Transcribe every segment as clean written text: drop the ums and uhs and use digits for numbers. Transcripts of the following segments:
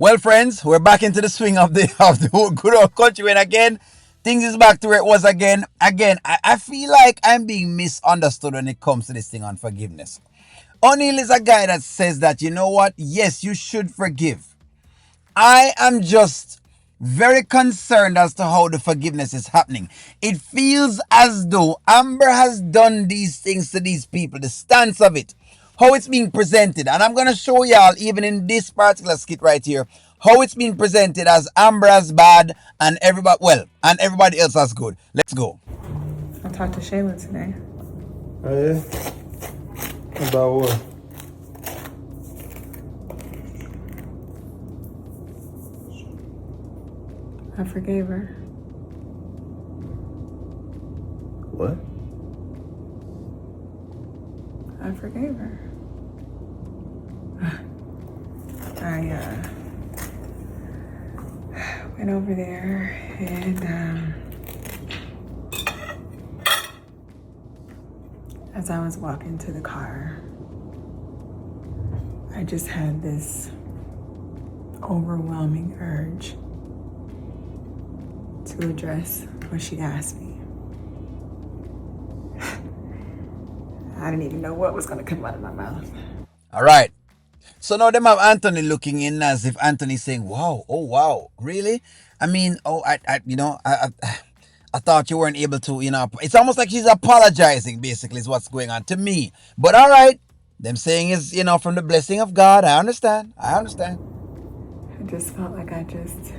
Well, friends, we're back into the swing of the good old country, and again, things is back to where it was again. I feel like I'm being misunderstood when it comes to this thing on forgiveness. O'Neill is a guy that says that, you know what? Yes, you should forgive. I am just very concerned as to how the forgiveness is happening. It feels as though Amber has done these things to these people, the stance of it, how it's being presented. And I'm going to show y'all, even in this particular skit right here, how it's being presented as Amber as bad and everybody else as good. Let's go. I talked to Shayla today. Oh yeah? About what? I forgave her. What? I forgave her. I went over there and as I was walking to the car, I just had this overwhelming urge to address what she asked me. I didn't even know what was going to come out of my mouth. All right. So now them have Anthony looking in as if Anthony's saying, "Wow, oh wow, really? I mean, I thought you weren't able to, It's almost like she's apologizing. Basically, is what's going on to me. But all right, them saying is, from the blessing of God. I understand. I just felt like I just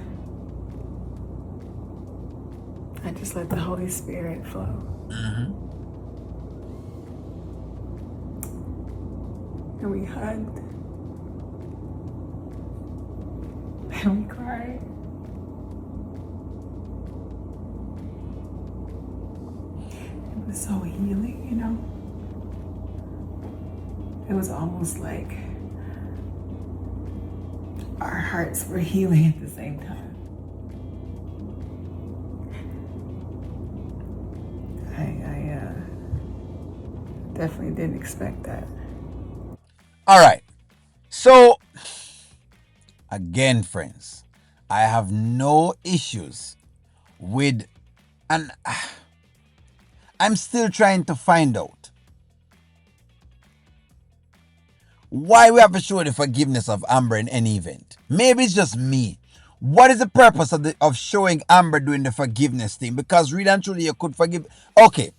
let the Holy Spirit flow. And we hugged. And we cried. It was so healing, It was almost like our hearts were healing at the same time. I definitely didn't expect that. All right. So, again, friends, I have no issues with, and I'm still trying to find out why we have to show the forgiveness of Amber in any event. Maybe it's just me. What is the purpose of showing Amber doing the forgiveness thing? Because really and truly, you could forgive. Okay.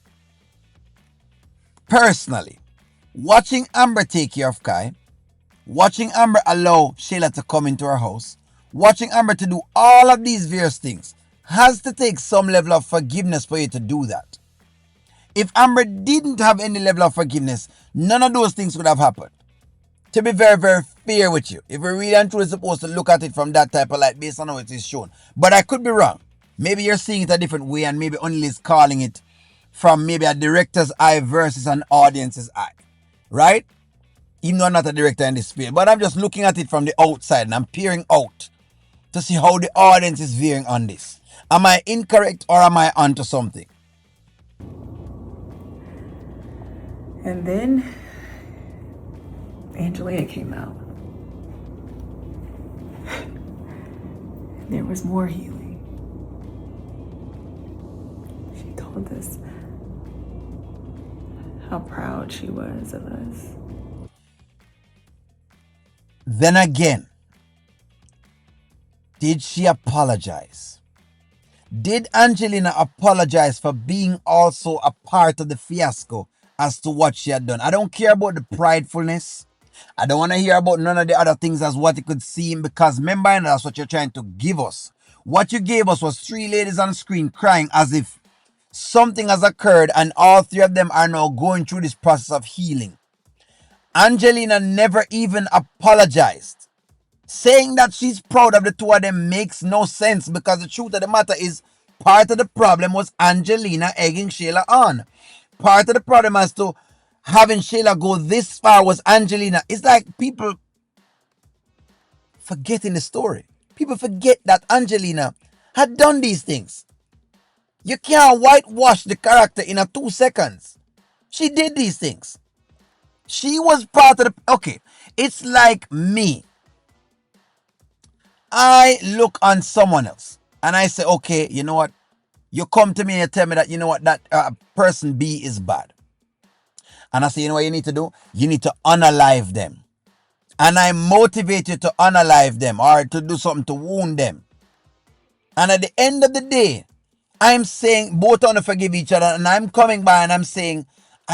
Personally, watching Amber take care of Kai, watching Amber allow Shayla to come into her house, watching Amber to do all of these various things has to take some level of forgiveness for you to do that. If Amber didn't have any level of forgiveness, none of those things would have happened. To be very, very fair with you, if we really and truly supposed to look at it from that type of light based on how it is shown. But I could be wrong. Maybe you're seeing it a different way and maybe only is calling it from maybe a director's eye versus an audience's eye. Right? Even though I'm not a director in this field. But I'm just looking at it from the outside and I'm peering out to see how the audience is viewing on this. Am I incorrect or am I onto something? And then Angelina came out. There was more healing. She told us how proud she was of us. Then again, did she apologize? Did Angelina apologize for being also a part of the fiasco as to what she had done? I don't care about the pridefulness. I don't want to hear about none of the other things as what it could seem, because remember, that's what you're trying to give us. What you gave us was three ladies on screen crying as if something has occurred and all three of them are now going through this process of healing. Angelina never even apologized. Saying that she's proud of the two of them makes no sense, because the truth of the matter is part of the problem was Angelina egging Shayla on. Part of the problem as to having Shayla go this far was Angelina. It's like people forgetting the story. People forget that Angelina had done these things. You can't whitewash the character in a 2 seconds. She did these things. She was part of the... Okay, it's like me. I look on someone else and I say, okay, you know what? You come to me and you tell me that, you know what, that person B is bad. And I say, you know what you need to do? You need to unalive them. And I motivate you to unalive them or to do something to wound them. And at the end of the day, I'm saying both want to forgive each other. And I'm coming by and I'm saying,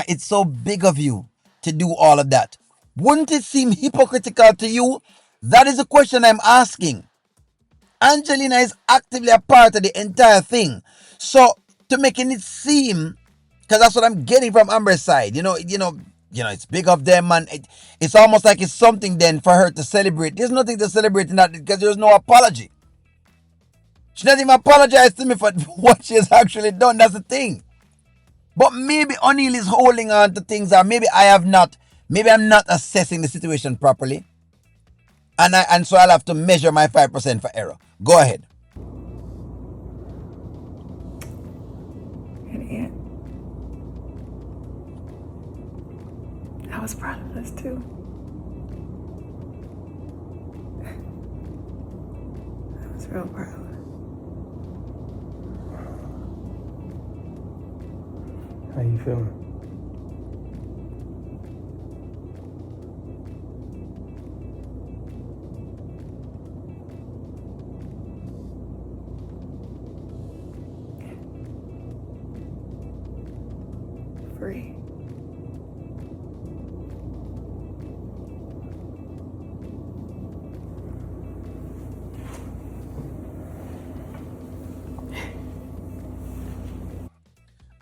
it's so big of you to do all of that. Wouldn't it seem hypocritical to you? That is the question I'm asking. Angelina is actively a part of the entire thing. So to making it seem, because that's what I'm getting from Amber's side, it's big of them, and it's almost like it's something then for her to celebrate. There's nothing to celebrate in that because there's no apology. She doesn't even apologize to me for what she has actually done. That's the thing. But maybe O'Neill is holding on to things, or maybe I'm not assessing the situation properly. And so I'll have to measure my 5% for error. Go ahead. And Aunt, I was proud of us too. I was real proud. How you feeling? Free.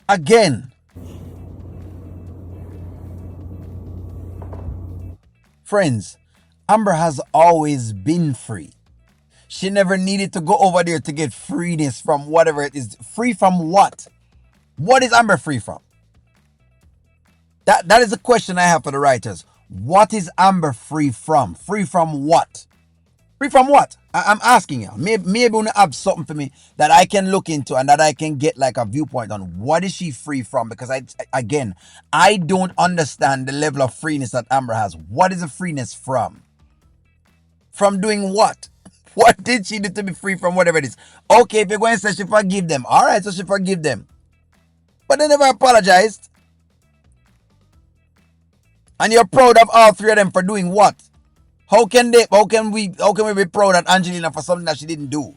Again, friends, Amber has always been free. She never needed to go over there to get freeness from whatever it is. Free from what? What is Amber free from? That is the question I have for the writers. What is Amber free from? Free from what? Free from what? I'm asking you. Maybe you have something for me that I can look into and that I can get like a viewpoint on. What is she free from? Because I don't understand the level of freeness that Amber has. What is the freeness from? From doing what? What did she do to be free from whatever it is? Okay, if you're going to say she forgive them. All right, so she forgive them. But they never apologized. And you're proud of all three of them for doing what? How can we be proud of Angelina for something that she didn't do?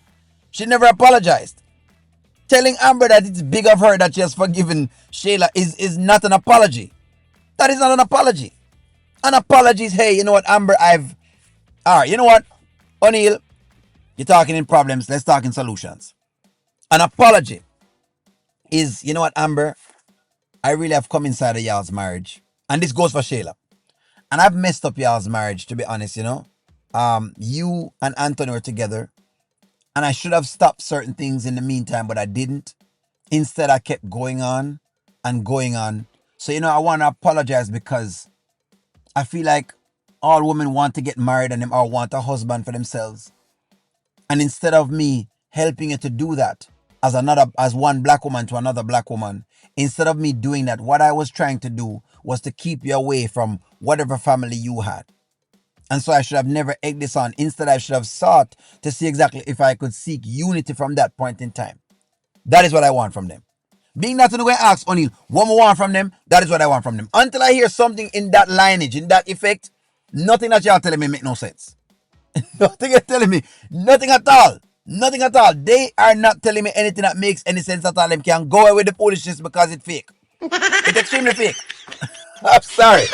She never apologized. Telling Amber that it's big of her that she has forgiven Shayla is not an apology. That is not an apology. An apology is, hey, you know what, Amber, alright, you know what? O'Neill, you're talking in problems, let's talk in solutions. An apology is, you know what, Amber, I really have come inside of y'all's marriage. And this goes for Shayla. And I've messed up y'all's marriage, to be honest, you and Anthony were together. And I should have stopped certain things in the meantime, but I didn't. Instead, I kept going on and going on. So, I want to apologize because I feel like all women want to get married and or want a husband for themselves. And instead of me helping you to do that as one black woman to another black woman, instead of me doing that, what I was trying to do was to keep you away from whatever family you had. And so I should have never egged this on. Instead, I should have sought to see exactly if I could seek unity from that point in time. That is what I want from them. Being that I'm going to ask O'Neill, what I want from them, that is what I want from them. Until I hear something in that lineage, in that effect, nothing that y'all telling me make no sense. Nothing you're telling me. Nothing at all. Nothing at all. They are not telling me anything that makes any sense at all. Them can go away with the foolishness because it's fake. It's extremely fake. I'm sorry.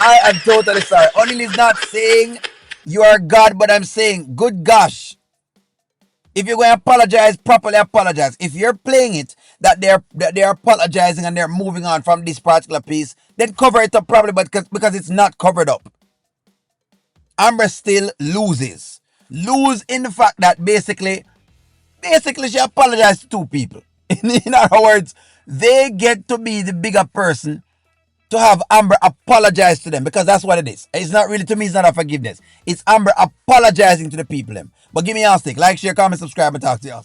I am totally sorry. O'Neill is not saying you are God, but I'm saying, good gosh. If you're going to apologize, properly apologize. If you're playing it that they're apologizing and they're moving on from this particular piece, then cover it up properly, but because it's not covered up. Amber still loses. Lose in the fact that basically she apologized to two people. In other words, they get to be the bigger person to have Amber apologize to them, because that's what it is. It's not really, to me, it's not a forgiveness. It's Amber apologizing to the people. But give me your stick. Like, share, comment, subscribe, and talk to you.